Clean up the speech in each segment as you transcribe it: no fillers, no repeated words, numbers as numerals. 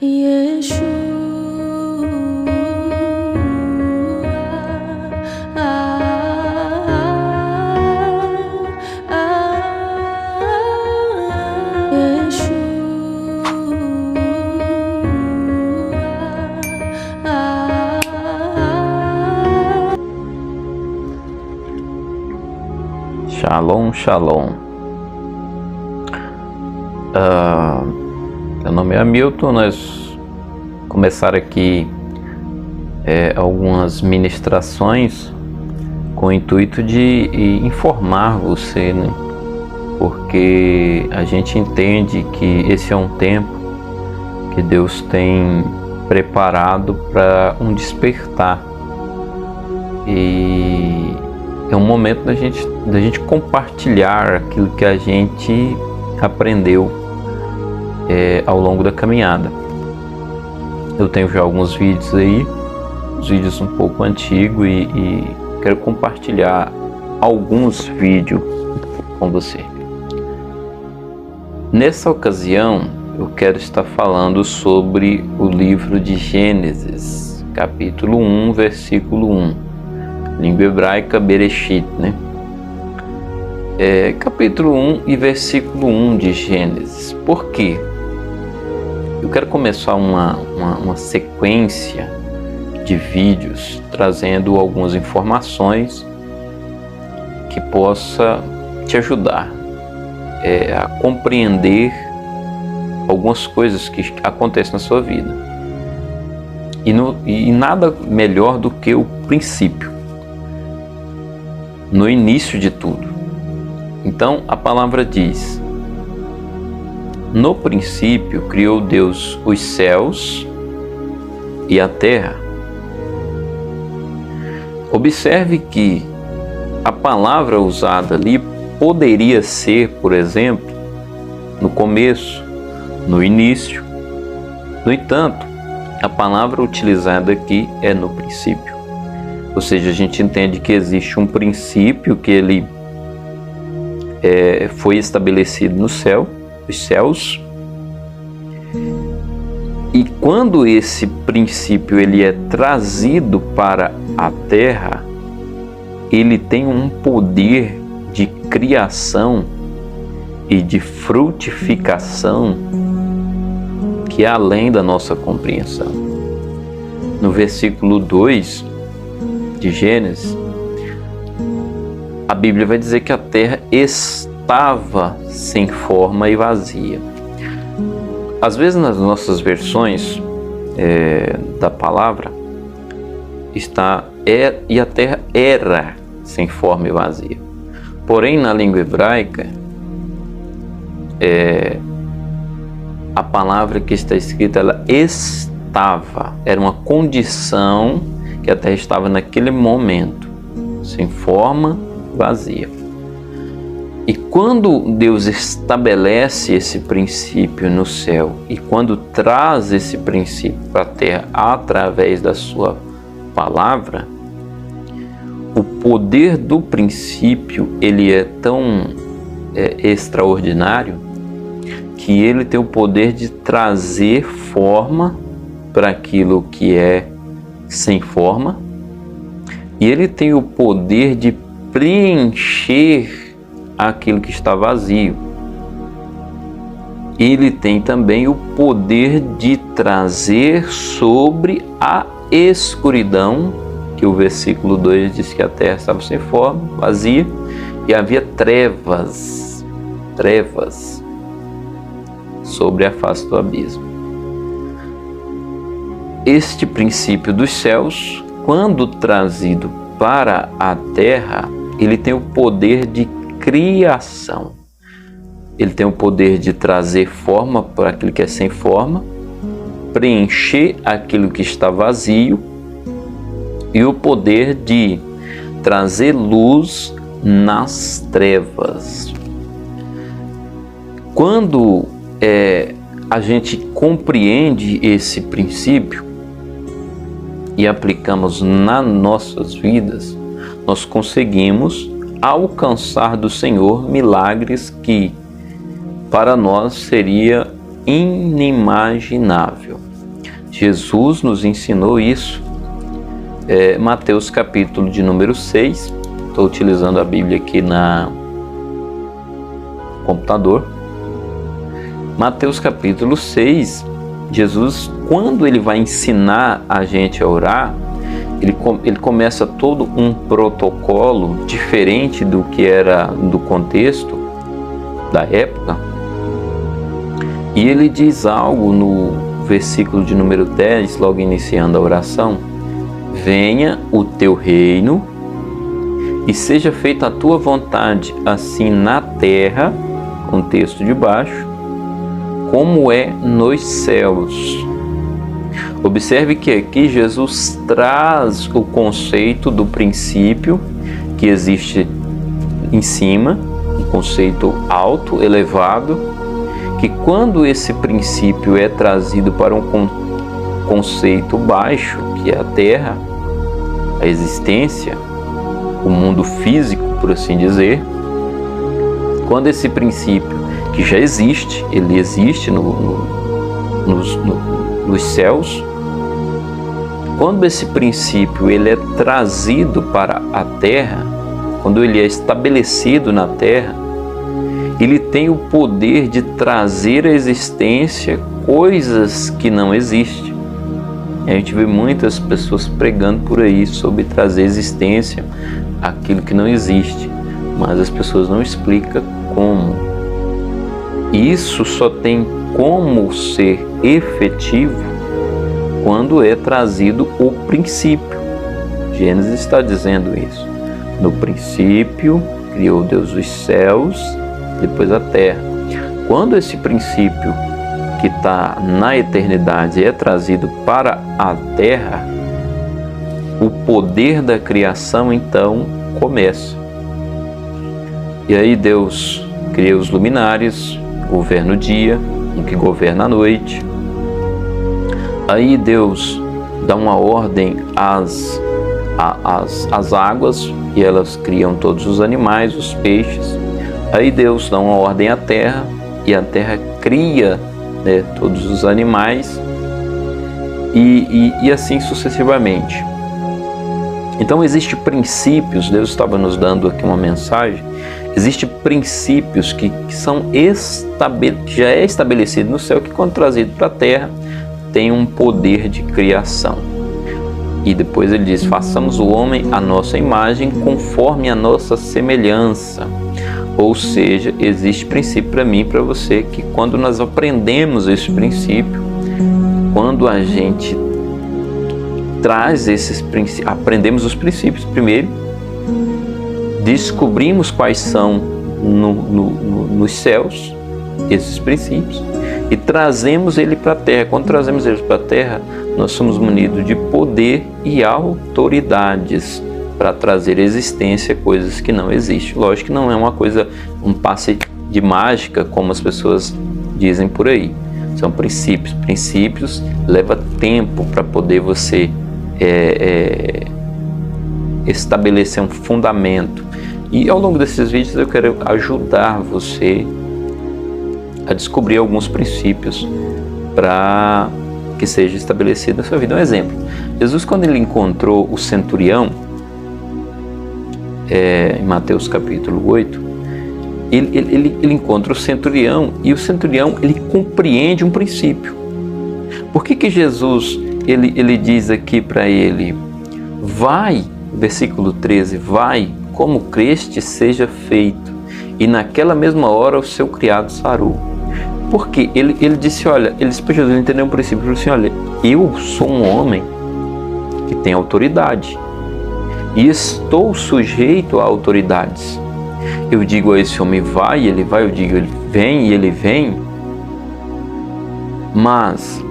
Yeshua, Shalom, shalom. Meu nome é Hamilton. Nós vamos começar aqui algumas ministrações com o intuito de informar você, né? Porque a gente entende que esse é um tempo que Deus tem preparado para um despertar, e é um momento da gente compartilhar aquilo que a gente aprendeu ao longo da caminhada. Eu tenho já alguns vídeos aí, uns vídeos um pouco antigos, e quero compartilhar alguns vídeos com você. Nessa ocasião, eu quero estar falando sobre o livro de Gênesis, capítulo 1, versículo 1. Língua hebraica, Bereshit, né? Capítulo 1 e versículo 1 de Gênesis. Por quê? Eu quero começar uma sequência de vídeos trazendo algumas informações que possa te ajudar a compreender algumas coisas que acontecem na sua vida. E nada melhor do que o princípio, no início de tudo. Então a palavra diz: no princípio criou Deus os céus e a terra. Observe que a palavra usada ali poderia ser, por exemplo, no começo, no início. No entanto, a palavra utilizada aqui é no princípio. Ou seja, a gente entende que existe um princípio que ele foi estabelecido no céu, os céus, e quando esse princípio ele é trazido para a terra, ele tem um poder de criação e de frutificação que é além da nossa compreensão. No versículo 2 de Gênesis, a Bíblia vai dizer que a terra estava sem forma e vazia. Às vezes nas nossas versões da palavra está e a terra era sem forma e vazia. Porém, na língua hebraica, a palavra que está escrita, ela estava, era uma condição que a terra estava naquele momento sem forma, vazia. E quando Deus estabelece esse princípio no céu, e quando traz esse princípio para a terra através da sua palavra, o poder do princípio ele é tão extraordinário que ele tem o poder de trazer forma para aquilo que é sem forma, e ele tem o poder de preencher aquilo que está vazio. Ele tem também o poder de trazer sobre a escuridão, que o versículo 2 diz que a terra estava sem forma, vazia, e havia trevas sobre a face do abismo. Este princípio dos céus, quando trazido para a terra, ele tem o poder de criação. Ele tem o poder de trazer forma para aquilo que é sem forma, preencher aquilo que está vazio, e o poder de trazer luz nas trevas. Quando a gente compreende esse princípio e aplicamos nas nossas vidas, nós conseguimos alcançar do Senhor milagres que para nós seria inimaginável. Jesus nos ensinou isso. Mateus capítulo de número 6, estou utilizando a Bíblia aqui no computador. Mateus capítulo 6, Jesus, quando ele vai ensinar a gente a orar, ele começa todo um protocolo diferente do que era do contexto da época, e ele diz algo no versículo de número 10, logo iniciando a oração: venha o teu reino e seja feita a tua vontade, assim na terra, contexto de baixo, como é nos céus. Observe que aqui Jesus traz o conceito do princípio que existe em cima, um conceito alto, elevado, que quando esse princípio é trazido para um conceito baixo, que é a terra, a existência, o mundo físico, por assim dizer, quando esse princípio, que já existe, ele existe nos céus, quando esse princípio ele é trazido para a terra, quando ele é estabelecido na terra, ele tem o poder de trazer à existência coisas que não existem. A gente vê muitas pessoas pregando por aí sobre trazer à existência aquilo que não existe, mas as pessoas não explicam como. Isso só tem como ser efetivo quando é trazido o princípio. Gênesis está dizendo isso. No princípio, criou Deus os céus, depois a terra. Quando esse princípio que está na eternidade é trazido para a terra, o poder da criação então começa. E aí Deus cria os luminares, governa o dia, um que governa a noite. Aí Deus dá uma ordem às águas e elas criam todos os animais, os peixes. Aí Deus dá uma ordem à terra e a terra cria, né, todos os animais e assim sucessivamente. Então existem princípios, Deus estava nos dando aqui uma mensagem, existem princípios que já é estabelecido no céu, que quando trazido para a terra tem um poder de criação. E depois ele diz: façamos o homem à nossa imagem, conforme a nossa semelhança. Ou seja, existe princípio para mim e para você, que quando nós aprendemos esse princípio, quando a gente traz esses princípios, aprendemos os princípios primeiro, descobrimos quais são nos céus, esses princípios, e trazemos ele para a terra. Quando trazemos ele para a terra, nós somos munidos de poder e autoridades para trazer à existência coisas que não existem. Lógico que não é uma coisa, um passe de mágica, como as pessoas dizem por aí. São princípios. Princípios leva tempo para poder você estabelecer um fundamento. E ao longo desses vídeos eu quero ajudar você a descobrir alguns princípios para que seja estabelecido na sua vida. Um exemplo: Jesus, quando ele encontrou o centurião, em Mateus capítulo 8, ele encontra o centurião, e o centurião ele compreende um princípio. Por que Jesus ele diz aqui para ele: vai, versículo 13, vai, como creste seja feito, e naquela mesma hora o seu criado sarou? Porque ele disse, olha, ele disse para Jesus, ele entendeu um princípio, ele disse: olha, eu sou um homem que tem autoridade e estou sujeito a autoridades. Eu digo a esse homem vai, ele vai, eu digo ele vem, e ele vem. Mas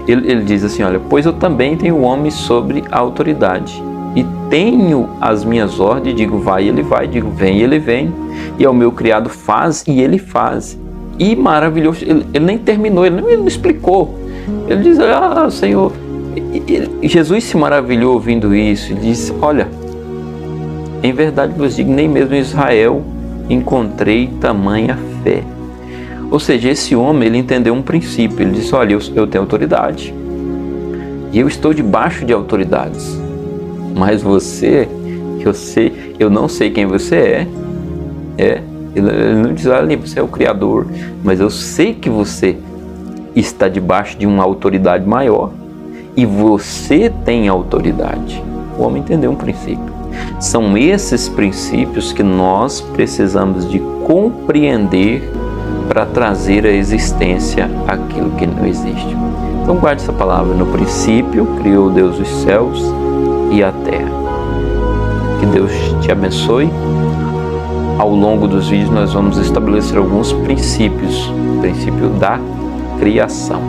ele diz assim: olha, pois eu também tenho homem sobre a autoridade, e tenho as minhas ordens, digo vai, ele vai, digo vem, ele vem, e ao meu criado faz, e ele faz. E maravilhoso, ele nem terminou, ele não explicou. Ele diz: ah, Senhor. E Jesus se maravilhou ouvindo isso, e disse: olha, em verdade vos digo, nem mesmo em Israel encontrei tamanha fé. Ou seja, esse homem, ele entendeu um princípio. Ele disse: olha, eu tenho autoridade e eu estou debaixo de autoridades, mas você, eu não sei quem você ele não diz: olha, você é o Criador, mas eu sei que você está debaixo de uma autoridade maior e você tem autoridade. O homem entendeu um princípio. São esses princípios que nós precisamos de compreender para trazer à existência aquilo que não existe. Então guarde essa palavra: no princípio criou Deus os céus e a terra. Que Deus te abençoe. Ao longo dos vídeos nós vamos estabelecer alguns princípios, o princípio da criação.